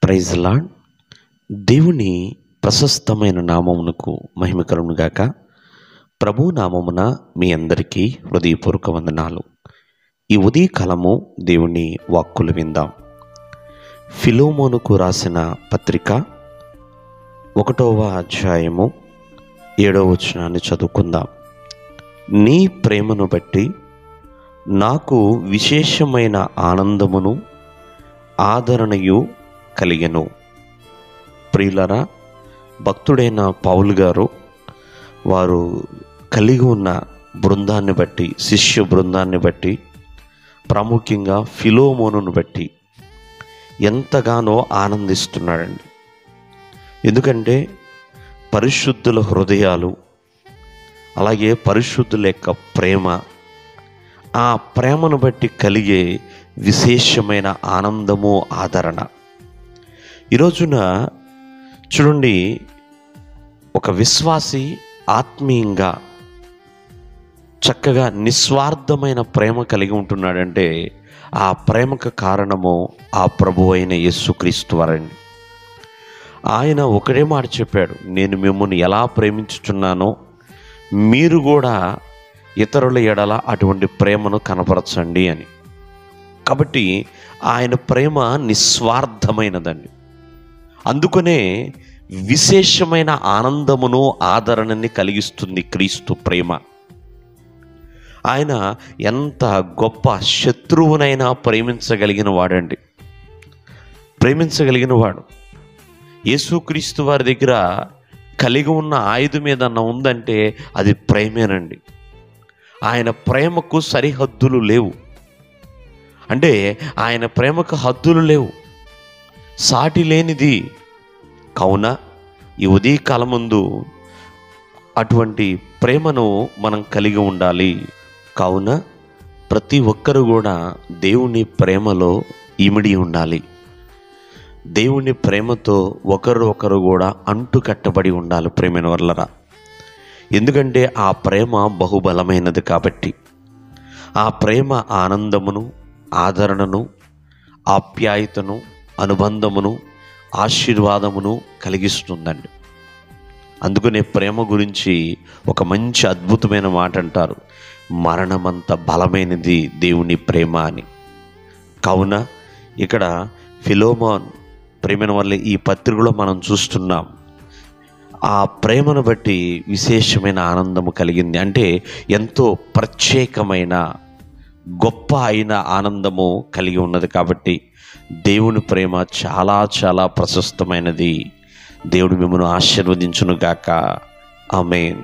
Praise lord. దేవుని ప్రశస్తమైన నామమునకు మహిమ కలుగును గాక. ప్రభు నామమున మీ అందరికీ హృదయపూర్వక వందనాలు. ఈ ఉదయకాలము దేవుని వాక్కులు విందాం. ఫిలోమోనుకు రాసిన పత్రిక 1వ అధ్యాయము 7వ వచనాన్ని చదువుకుందాం. నీ ప్రేమను బట్టి నాకు విశేషమైన ఆనందమును ఆదరణయు కలిగెను. ప్రియులరా, భక్తుడైన పౌలు గారు వారు కలిగి ఉన్న బృందాన్ని బట్టి, శిష్య బృందాన్ని బట్టి, ప్రాముఖ్యంగా ఫిలోమోనును బట్టి ఎంతగానో ఆనందిస్తున్నాడండి. ఎందుకంటే పరిశుద్ధుల హృదయాలు, అలాగే పరిశుద్ధుల యొక్క ప్రేమ, ఆ ప్రేమను బట్టి కలిగే విశేషమైన ఆనందము, ఆదరణ. ఈరోజున చూడండి, ఒక విశ్వాసి ఆత్మీయంగా చక్కగా నిస్వార్థమైన ప్రేమ కలిగి ఉంటున్నాడంటే ఆ ప్రేమకు కారణము ఆ ప్రభువు అయిన యేసుక్రీస్తు వారండి. ఆయన ఒకటే మాట చెప్పాడు, నేను మిమ్మల్ని ఎలా ప్రేమించుచున్నానో మీరు కూడా ఇతరుల ఎడల అటువంటి ప్రేమను కనపరచండి అని. కాబట్టి ఆయన ప్రేమ నిస్వార్థమైనదండి. అందుకనే విశేషమైన ఆనందమును, ఆదరణని కలిగిస్తుంది క్రీస్తు ప్రేమ. ఆయన ఎంత గొప్ప శత్రువునైనా ప్రేమించగలిగిన వాడు. యేసుక్రీస్తు వారి దగ్గర కలిగి ఉన్న ఆయుధం ఏదన్నా ఉందంటే అది ప్రేమేనండి. ఆయన ప్రేమకు సరిహద్దులు లేవు. అంటే ఆయన ప్రేమకు హద్దులు లేవు, సాటి లేనిది. కావున ఈ ఉదయకాలం ముందు అటువంటి ప్రేమను మనం కలిగి ఉండాలి. కావున ప్రతి ఒక్కరు కూడా దేవుని ప్రేమలో ఇమిడి ఉండాలి. దేవుని ప్రేమతో ఒకరు కూడా అంటు కట్టబడి ఉండాలి ప్రేమైన వల్లరా. ఎందుకంటే ఆ ప్రేమ బహుబలమైనది కాబట్టి. ఆ ప్రేమ ఆనందమును, ఆదరణను, ఆప్యాయతను, అనుబంధమును, ఆశీర్వాదమును కలిగిస్తుందండి. అందుకనే ప్రేమ గురించి ఒక మంచి అద్భుతమైన మాట అంటారు, మరణమంత బలమైనది దేవుని ప్రేమ అని. కావున ఇక్కడ ఫిలోమోన్ ప్రేమను వల్ల ఈ పత్రికలో మనం చూస్తున్నాం. ఆ ప్రేమను బట్టి విశేషమైన ఆనందము కలిగింది. అంటే ఎంతో ప్రత్యేకమైన, గొప్ప అయిన ఆనందము కలిగి ఉన్నది. కాబట్టి దేవుని ప్రేమ చాలా చాలా ప్రశస్తమైనది. దేవుడు మిమ్మల్ని ఆశీర్వదించును గాక. ఆమేన్.